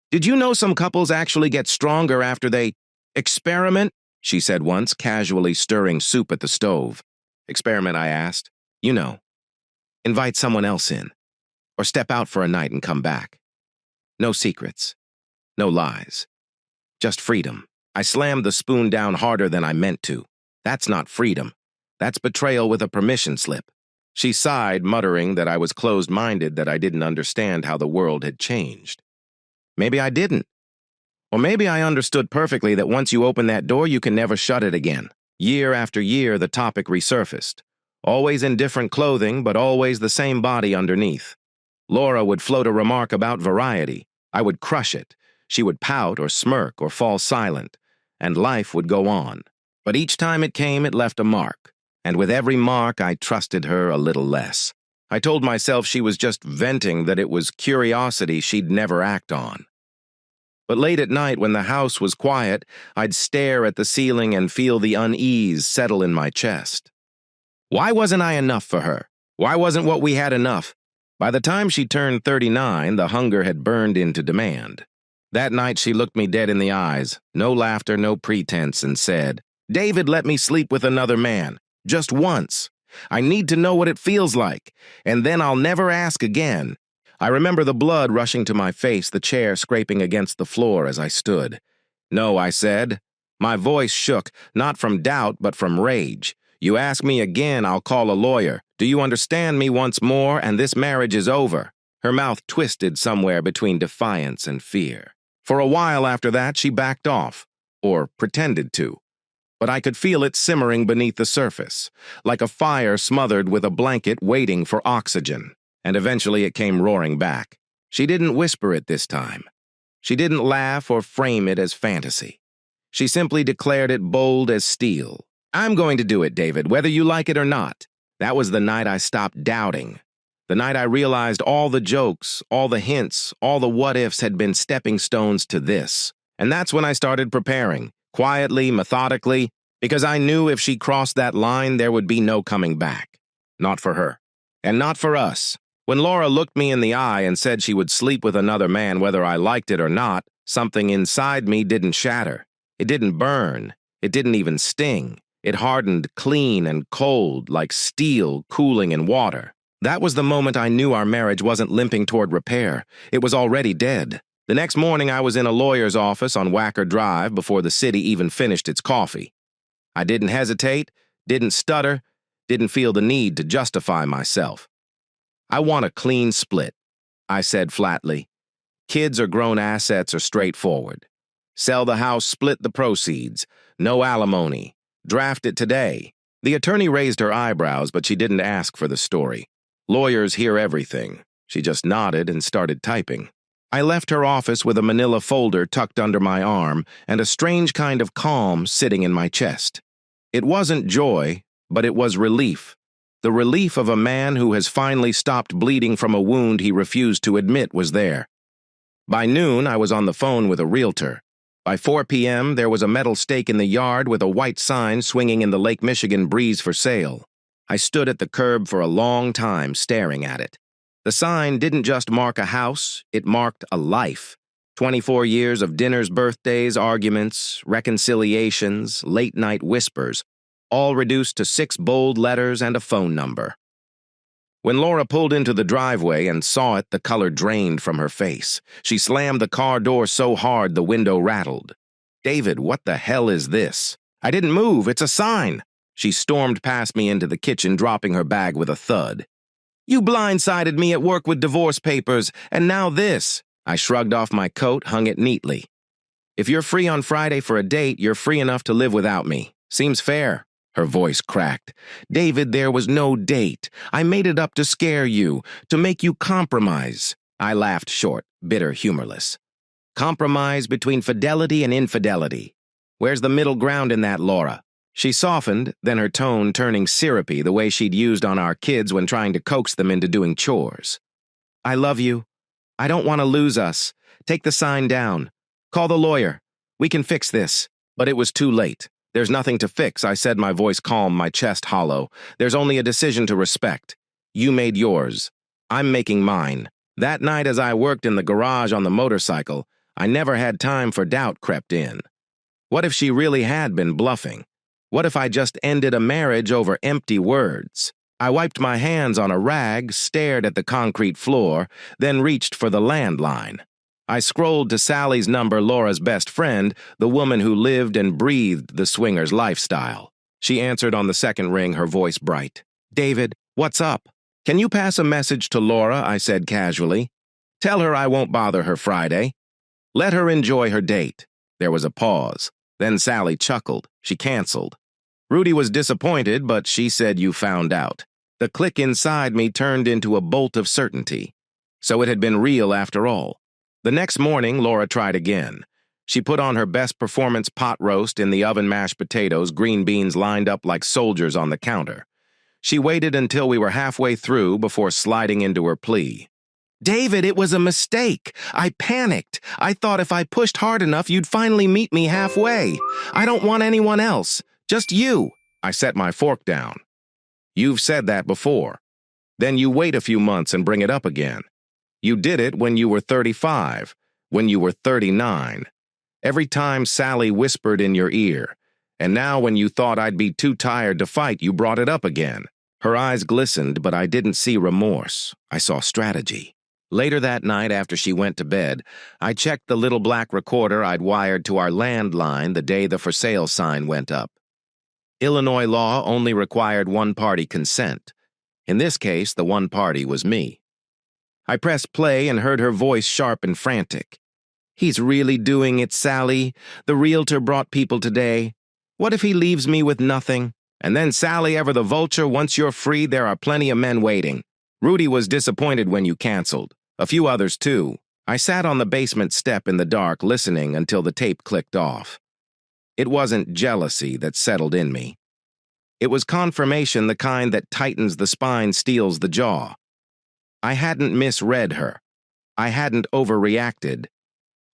"Did you know some couples actually get stronger after they experiment?" she said once, casually stirring soup at the stove. "Experiment?" I asked. "You know. Invite someone else in. Or step out for a night and come back. No secrets. No lies. Just freedom." I slammed the spoon down harder than I meant to. That's not freedom. That's betrayal with a permission slip. She sighed, muttering that I was closed-minded, that I didn't understand how the world had changed. Maybe I didn't. Or maybe I understood perfectly that once you open that door, you can never shut it again. Year after year, the topic resurfaced. Always in different clothing, but always the same body underneath. Laura would float a remark about variety. I would crush it. She would pout or smirk or fall silent. And life would go on. But each time it came, it left a mark. And with every mark, I trusted her a little less. I told myself she was just venting, that it was curiosity she'd never act on. But late at night, when the house was quiet, I'd stare at the ceiling and feel the unease settle in my chest. Why wasn't I enough for her? Why wasn't what we had enough? By the time she turned 39, the hunger had burned into demand. That night, she looked me dead in the eyes, no laughter, no pretense, and said, "David, let me sleep with another man. Just once. I need to know what it feels like, and then I'll never ask again." I remember the blood rushing to my face, the chair scraping against the floor as I stood. "No," I said. My voice shook, not from doubt, but from rage. "You ask me again, I'll call a lawyer. Do you understand me once more, and this marriage is over?" Her mouth twisted somewhere between defiance and fear. For a while after that, she backed off, or pretended to. but I could feel it simmering beneath the surface, like a fire smothered with a blanket waiting for oxygen, and eventually it came roaring back. She didn't whisper it this time. She didn't laugh or frame it as fantasy. She simply declared it bold as steel. "I'm going to do it, David, whether you like it or not." That was the night I stopped doubting. The night I realized all the jokes, all the hints, all the what-ifs had been stepping stones to this. And that's when I started preparing, quietly, methodically, because I knew if she crossed that line, there would be no coming back. Not for her. And not for us. When Laura looked me in the eye and said she would sleep with another man whether I liked it or not, something inside me didn't shatter. It didn't burn. It didn't even sting. It hardened clean and cold like steel cooling in water. That was the moment I knew our marriage wasn't limping toward repair. It was already dead. The next morning I was in a lawyer's office on Wacker Drive before the city even finished its coffee. I didn't hesitate, didn't stutter, didn't feel the need to justify myself. "I want a clean split," I said flatly. "Kids or grown assets are straightforward. Sell the house, split the proceeds. No alimony. Draft it today." The attorney raised her eyebrows, but she didn't ask for the story. Lawyers hear everything. She just nodded and started typing. I left her office with a manila folder tucked under my arm and a strange kind of calm sitting in my chest. It wasn't joy, but it was relief. The relief of a man who has finally stopped bleeding from a wound he refused to admit was there. By noon, I was on the phone with a realtor. By 4 p.m., there was a metal stake in the yard with a white sign swinging in the Lake Michigan breeze for sale. I stood at the curb for a long time staring at it. The sign didn't just mark a house, it marked a life. 24 years of dinners, birthdays, arguments, reconciliations, late-night whispers, all reduced to 6 bold letters and a phone number. When Laura pulled into the driveway and saw it, the color drained from her face. She slammed the car door so hard the window rattled. "David, what the hell is this?" "I didn't move, it's a sign." She stormed past me into the kitchen, dropping her bag with a thud. "You blindsided me at work with divorce papers, and now this." I shrugged off my coat, hung it neatly. "If you're free on Friday for a date, you're free enough to live without me. Seems fair." Her voice cracked. "David, there was no date. I made it up to scare you, to make you compromise." I laughed short, bitter, humorless. "Compromise between fidelity and infidelity. Where's the middle ground in that, Laura?" She softened, then her tone turning syrupy the way she'd used on our kids when trying to coax them into doing chores. "I love you. I don't want to lose us. Take the sign down. Call the lawyer. We can fix this." But it was too late. "There's nothing to fix," I said, my voice calm, my chest hollow. "There's only a decision to respect. You made yours. I'm making mine." That night as I worked in the garage on the motorcycle, I never had time for doubt crept in. What if she really had been bluffing? What if I just ended a marriage over empty words? I wiped my hands on a rag, stared at the concrete floor, then reached for the landline. I scrolled to Sally's number, Laura's best friend, the woman who lived and breathed the swinger's lifestyle. She answered on the second ring, her voice bright. "David, what's up?" "Can you pass a message to Laura?" I said casually. "Tell her I won't bother her Friday. Let her enjoy her date." There was a pause. Then Sally chuckled. She canceled. Rudy was disappointed, but she said you found out. The click inside me turned into a bolt of certainty. So it had been real after all. The next morning, Laura tried again. She put on her best performance pot roast in the oven, mashed potatoes, green beans lined up like soldiers on the counter. She waited until we were halfway through before sliding into her plea. "David, it was a mistake. I panicked. I thought if I pushed hard enough, you'd finally meet me halfway. I don't want anyone else. Just you." I set my fork down. "You've said that before. Then you wait a few months and bring it up again. You did it when you were 35, when you were 39. Every time Sally whispered in your ear. And now when you thought I'd be too tired to fight, you brought it up again." Her eyes glistened, but I didn't see remorse. I saw strategy. Later that night, after she went to bed, I checked the little black recorder I'd wired to our landline the day the for sale sign went up. Illinois law only required one-party consent. In this case, the one party was me. I pressed play and heard her voice sharp and frantic. "He's really doing it, Sally. The realtor brought people today. What if he leaves me with nothing? And then Sally ever the vulture, once you're free, there are plenty of men waiting. Rudy was disappointed when you canceled. A few others, too. I sat on the basement step in the dark, listening until the tape clicked off. It wasn't jealousy that settled in me. It was confirmation, the kind that tightens the spine, steels the jaw. I hadn't misread her. I hadn't overreacted.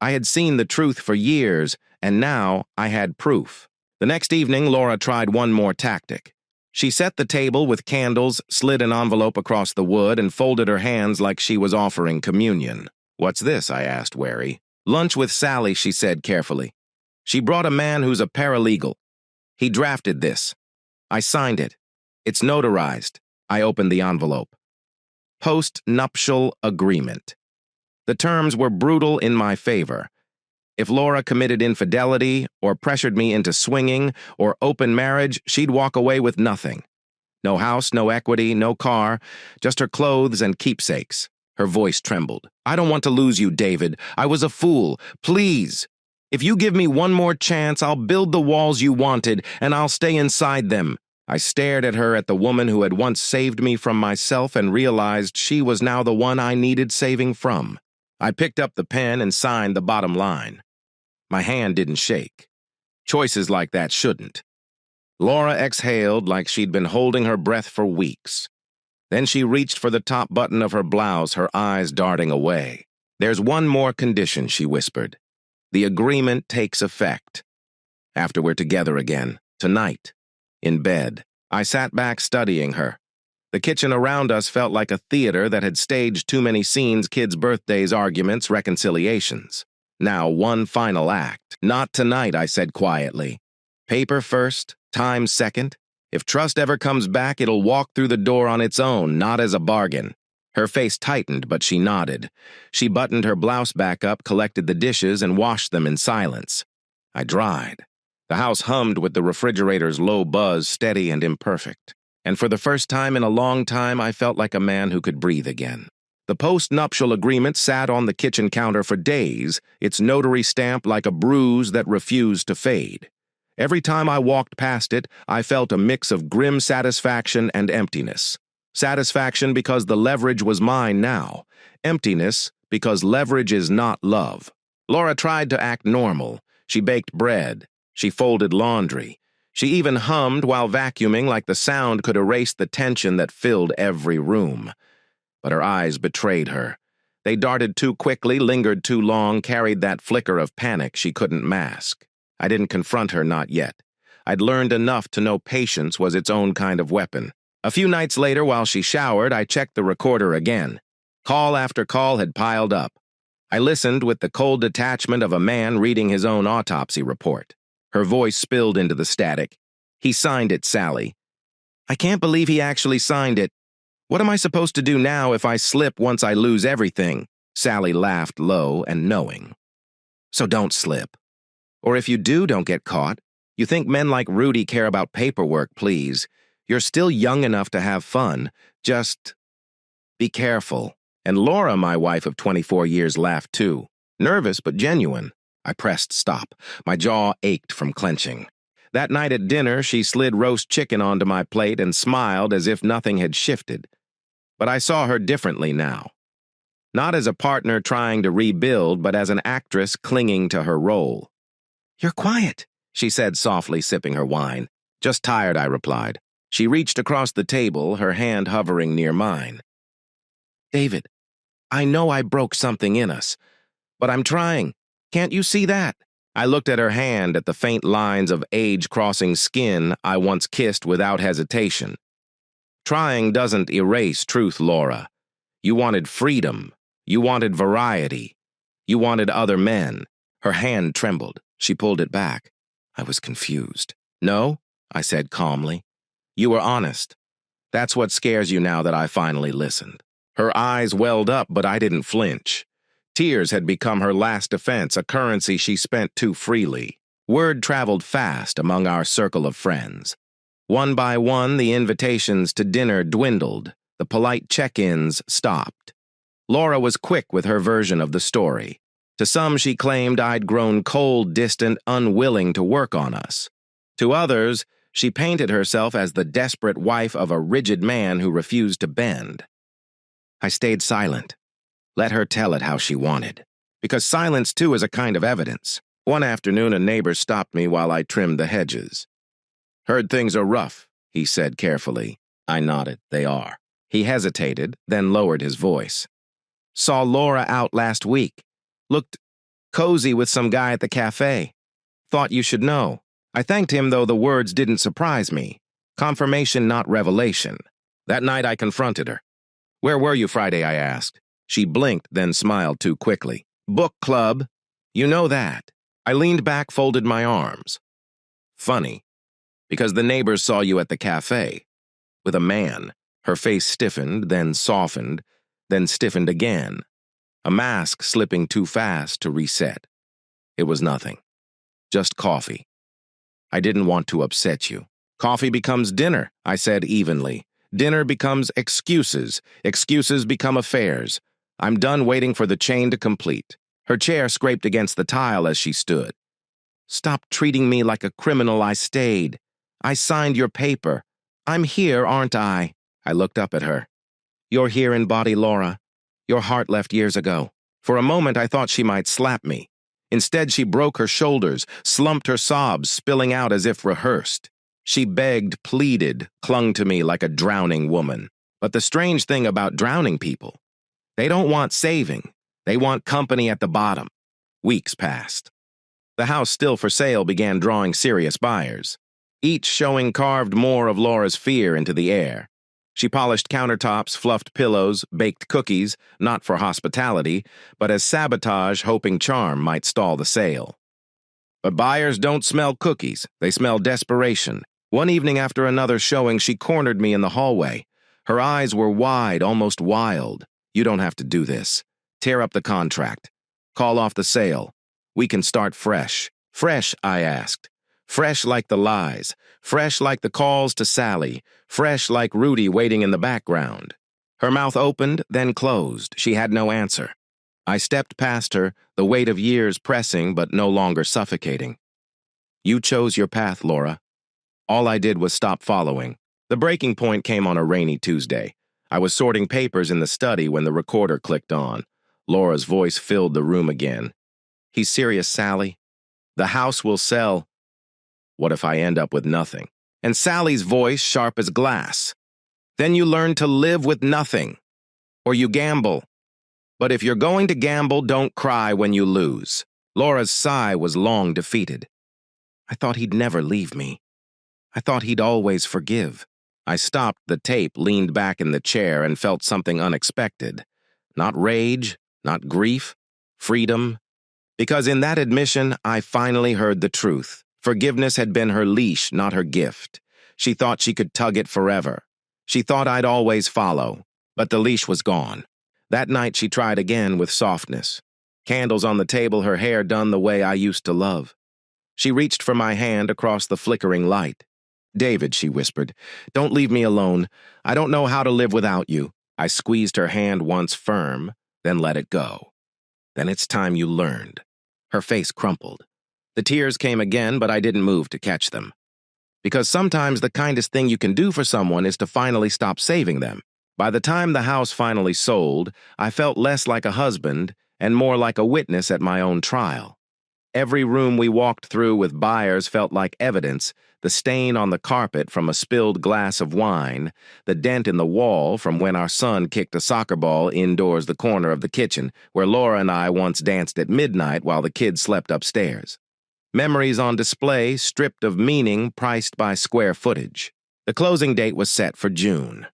I had seen the truth for years, and now I had proof. The next evening, Laura tried one more tactic. She set the table with candles, slid an envelope across the wood, and folded her hands like she was offering communion. "What's this?" I asked, wary. "Lunch with Sally," she said carefully. "She brought a man who's a paralegal. He drafted this. I signed it. It's notarized." I opened the envelope. Post-nuptial agreement. The terms were brutal in my favor. If Laura committed infidelity, or pressured me into swinging, or open marriage, she'd walk away with nothing. No house, no equity, no car, just her clothes and keepsakes. Her voice trembled. "I don't want to lose you, David. I was a fool. Please. If you give me one more chance, I'll build the walls you wanted, and I'll stay inside them." I stared at her, at the woman who had once saved me from myself, and realized she was now the one I needed saving from. I picked up the pen and signed the bottom line. My hand didn't shake. Choices like that shouldn't. Laura exhaled like she'd been holding her breath for weeks. Then she reached for the top button of her blouse, her eyes darting away. "There's one more condition," she whispered. "The agreement takes effect. After we're together again, tonight, in bed." I sat back studying her. The kitchen around us felt like a theater that had staged too many scenes, kids' birthdays, arguments, reconciliations. Now one final act. "Not tonight," I said quietly. "Paper first, time second. If trust ever comes back, it'll walk through the door on its own, not as a bargain." Her face tightened, but she nodded. She buttoned her blouse back up, collected the dishes, and washed them in silence. I dried. The house hummed with the refrigerator's low buzz, steady and imperfect. And for the first time in a long time, I felt like a man who could breathe again. The post-nuptial agreement sat on the kitchen counter for days, its notary stamp like a bruise that refused to fade. Every time I walked past it, I felt a mix of grim satisfaction and emptiness. Satisfaction because the leverage was mine now. Emptiness because leverage is not love. Laura tried to act normal. She baked bread. She folded laundry. She even hummed while vacuuming, like the sound could erase the tension that filled every room. But her eyes betrayed her. They darted too quickly, lingered too long, carried that flicker of panic she couldn't mask. I didn't confront her, not yet. I'd learned enough to know patience was its own kind of weapon. A few nights later, while she showered, I checked the recorder again. Call after call had piled up. I listened with the cold detachment of a man reading his own autopsy report. Her voice spilled into the static. "He signed it, Sally." "I can't believe he actually signed it. What am I supposed to do now if I slip once I lose everything?" Sally laughed low and knowing. "So don't slip. Or if you do, don't get caught. You think men like Rudy care about paperwork, please. You're still young enough to have fun. Just be careful." And Laura, my wife of 24 years, laughed too. Nervous but genuine. I pressed stop. My jaw ached from clenching. That night at dinner, she slid roast chicken onto my plate and smiled as if nothing had shifted. But I saw her differently now. Not as a partner trying to rebuild, but as an actress clinging to her role. "You're quiet," she said softly, sipping her wine. "Just tired," I replied. She reached across the table, her hand hovering near mine. "David, I know I broke something in us, but I'm trying. Can't you see that?" I looked at her hand, at the faint lines of age-crossing skin I once kissed without hesitation. "Trying doesn't erase truth, Laura. You wanted freedom. You wanted variety. You wanted other men." Her hand trembled. She pulled it back. I was confused. "No," I said calmly. "You were honest. That's what scares you now that I finally listened." Her eyes welled up, but I didn't flinch. Tears had become her last defense, a currency she spent too freely. Word traveled fast among our circle of friends. One by one, the invitations to dinner dwindled. The polite check-ins stopped. Laura was quick with her version of the story. To some, she claimed I'd grown cold, distant, unwilling to work on us. To others, she painted herself as the desperate wife of a rigid man who refused to bend. I stayed silent. Let her tell it how she wanted. Because silence, too, is a kind of evidence. One afternoon, a neighbor stopped me while I trimmed the hedges. "Heard things are rough," he said carefully. I nodded. "They are." He hesitated, then lowered his voice. "Saw Laura out last week. Looked cozy with some guy at the cafe. Thought you should know." I thanked him, though the words didn't surprise me. Confirmation, not revelation. That night I confronted her. "Where were you Friday?" I asked. She blinked, then smiled too quickly. "Book club. You know that." I leaned back, folded my arms. "Funny, because the neighbors saw you at the cafe. With a man." Her face stiffened, then softened, then stiffened again. A mask slipping too fast to reset. "It was nothing. Just coffee. I didn't want to upset you." "Coffee becomes dinner," I said evenly. "Dinner becomes excuses. Excuses become affairs. I'm done waiting for the chain to complete." Her chair scraped against the tile as she stood. "Stop treating me like a criminal." I stayed. "I signed your paper. I'm here, aren't I?" I looked up at her. "You're here in body, Laura. Your heart left years ago." For a moment, I thought she might slap me. Instead, she broke her shoulders, slumped her sobs, spilling out as if rehearsed. She begged, pleaded, clung to me like a drowning woman. But the strange thing about drowning people, they don't want saving. They want company at the bottom. Weeks passed. The house still for sale began drawing serious buyers. Each showing carved more of Laura's fear into the air. She polished countertops, fluffed pillows, baked cookies, not for hospitality, but as sabotage, hoping charm might stall the sale. But buyers don't smell cookies. They smell desperation. One evening after another showing, she cornered me in the hallway. Her eyes were wide, almost wild. "You don't have to do this. Tear up the contract. Call off the sale. We can start fresh." "Fresh?" I asked. "Fresh like the lies. Fresh like the calls to Sally. Fresh like Rudy waiting in the background." Her mouth opened, then closed. She had no answer. I stepped past her, the weight of years pressing but no longer suffocating. "You chose your path, Laura." All I did was stop following. The breaking point came on a rainy Tuesday. I was sorting papers in the study when the recorder clicked on. Laura's voice filled the room again. "He's serious, Sally. The house will sell. What if I end up with nothing?" And Sally's voice sharp as glass. "Then you learn to live with nothing. Or you gamble. But if you're going to gamble, don't cry when you lose." Laura's sigh was long defeated. "I thought he'd never leave me. I thought he'd always forgive." I stopped the tape, leaned back in the chair, and felt something unexpected. Not rage, not grief, freedom. Because in that admission, I finally heard the truth. Forgiveness had been her leash, not her gift. She thought she could tug it forever. She thought I'd always follow. But the leash was gone. That night she tried again with softness. Candles on the table, her hair done the way I used to love. She reached for my hand across the flickering light. "David," she whispered, "don't leave me alone. I don't know how to live without you." I squeezed her hand once firm, then let it go. "Then it's time you learned." Her face crumpled. The tears came again, but I didn't move to catch them. Because sometimes the kindest thing you can do for someone is to finally stop saving them. By the time the house finally sold, I felt less like a husband and more like a witness at my own trial. Every room we walked through with buyers felt like evidence: the stain on the carpet from a spilled glass of wine, the dent in the wall from when our son kicked a soccer ball indoors the corner of the kitchen, where Laura and I once danced at midnight while the kids slept upstairs. Memories on display, stripped of meaning, priced by square footage. The closing date was set for June.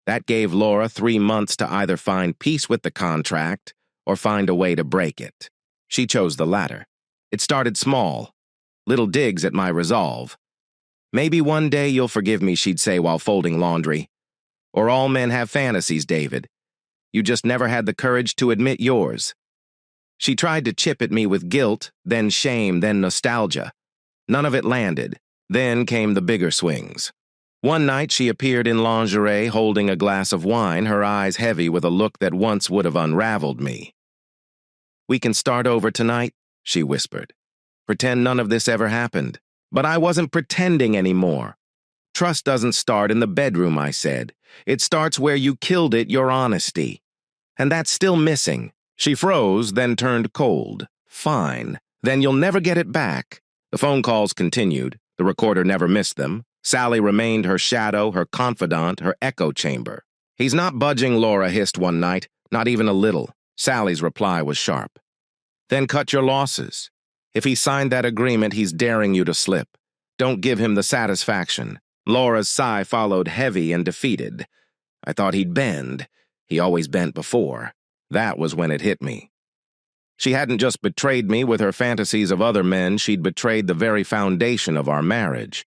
That gave Laura 3 months to either find peace with the contract or find a way to break it. She chose the latter. It started small, little digs at my resolve. "Maybe one day you'll forgive me," she'd say while folding laundry. "Or all men have fantasies, David. You just never had the courage to admit yours." She tried to chip at me with guilt, then shame, then nostalgia. None of it landed. Then came the bigger swings. One night she appeared in lingerie holding a glass of wine, her eyes heavy with a look that once would have unraveled me. "We can start over tonight," she whispered. "Pretend none of this ever happened." But I wasn't pretending anymore. Trust doesn't start in the bedroom, I said. It starts where you killed it, your honesty. And that's still missing. She froze, then turned cold. Fine. Then you'll never get it back. The phone calls continued. The recorder never missed them. Sally remained her shadow, her confidant, her echo chamber. He's not budging, Laura hissed one night. Not even a little. Sally's reply was sharp. Then cut your losses. If he signed that agreement, he's daring you to slip. Don't give him the satisfaction. Laura's sigh followed, heavy and defeated. I thought he'd bend. He always bent before. That was when it hit me. She hadn't just betrayed me with her fantasies of other men, she'd betrayed the very foundation of our marriage.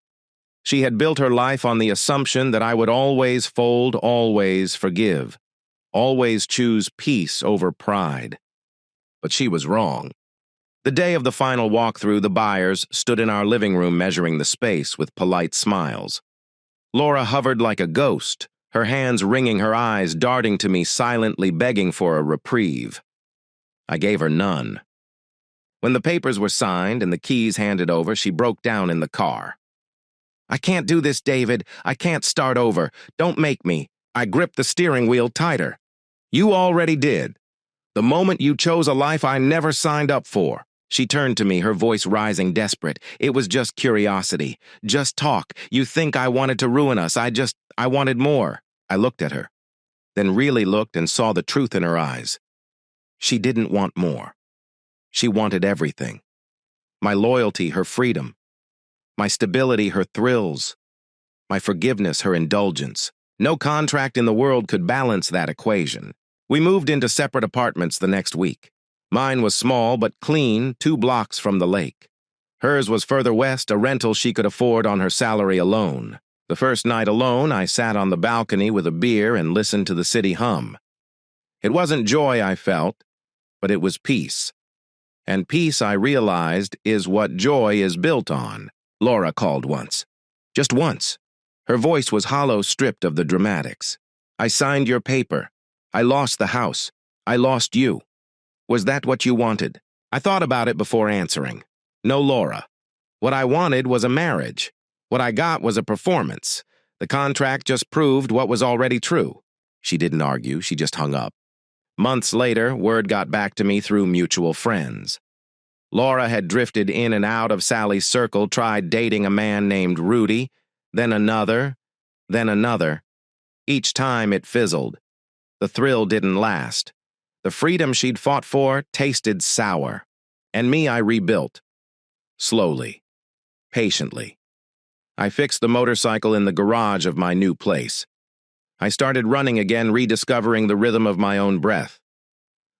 She had built her life on the assumption that I would always fold, always forgive, always choose peace over pride. But she was wrong. The day of the final walkthrough, the buyers stood in our living room measuring the space with polite smiles. Laura hovered like a ghost, her hands wringing her eyes, darting to me, silently begging for a reprieve. I gave her none. When the papers were signed and the keys handed over, she broke down in the car. I can't do this, David. I can't start over. Don't make me. I gripped the steering wheel tighter. You already did. The moment you chose a life I never signed up for. She turned to me, her voice rising, desperate. It was just curiosity. Just talk. You think I wanted to ruin us. I wanted more. I looked at her, then really looked and saw the truth in her eyes. She didn't want more. She wanted everything. My loyalty, her freedom. My stability, her thrills. My forgiveness, her indulgence. No contract in the world could balance that equation. We moved into separate apartments the next week. Mine was small but clean, 2 blocks from the lake. Hers was further west, a rental she could afford on her salary alone. The first night alone, I sat on the balcony with a beer and listened to the city hum. It wasn't joy I felt, but it was peace. And peace, I realized, is what joy is built on, Laura called once. Just once. Her voice was hollow, stripped of the dramatics. I signed your paper. I lost the house. I lost you. Was that what you wanted? I thought about it before answering. No, Laura. What I wanted was a marriage. What I got was a performance. The contract just proved what was already true. She didn't argue, she just hung up. Months later, word got back to me through mutual friends. Laura had drifted in and out of Sally's circle, tried dating a man named Rudy, then another, then another. Each time it fizzled. The thrill didn't last. The freedom she'd fought for tasted sour. And me I rebuilt. Slowly. Patiently. I fixed the motorcycle in the garage of my new place. I started running again, rediscovering the rhythm of my own breath.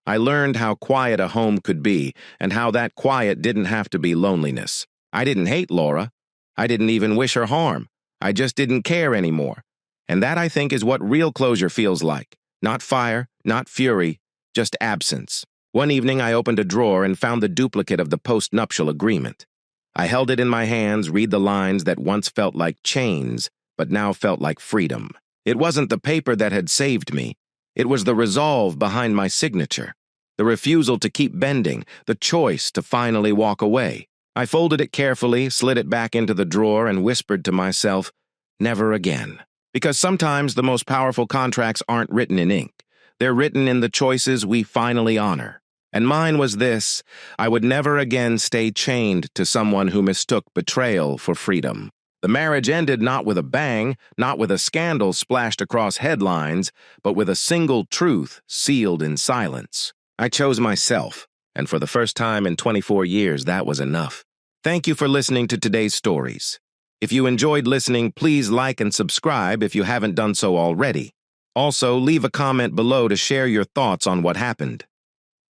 I learned how quiet a home could be, and how that quiet didn't have to be loneliness. I didn't hate Laura. I didn't even wish her harm. I just didn't care anymore. And that, I think, is what real closure feels like. Not fire, not fury, just absence. One evening I opened a drawer and found the duplicate of the post-nuptial agreement. I held it in my hands, read the lines that once felt like chains, but now felt like freedom. It wasn't the paper that had saved me. It was the resolve behind my signature. The refusal to keep bending, the choice to finally walk away. I folded it carefully, slid it back into the drawer, and whispered to myself, never again. Because sometimes the most powerful contracts aren't written in ink. They're written in the choices we finally honor. And mine was this: I would never again stay chained to someone who mistook betrayal for freedom. The marriage ended not with a bang, not with a scandal splashed across headlines, but with a single truth sealed in silence. I chose myself, and for the first time in 24 years, that was enough. Thank you for listening to today's stories. If you enjoyed listening, please like and subscribe if you haven't done so already. Also, leave a comment below to share your thoughts on what happened.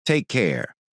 Take care.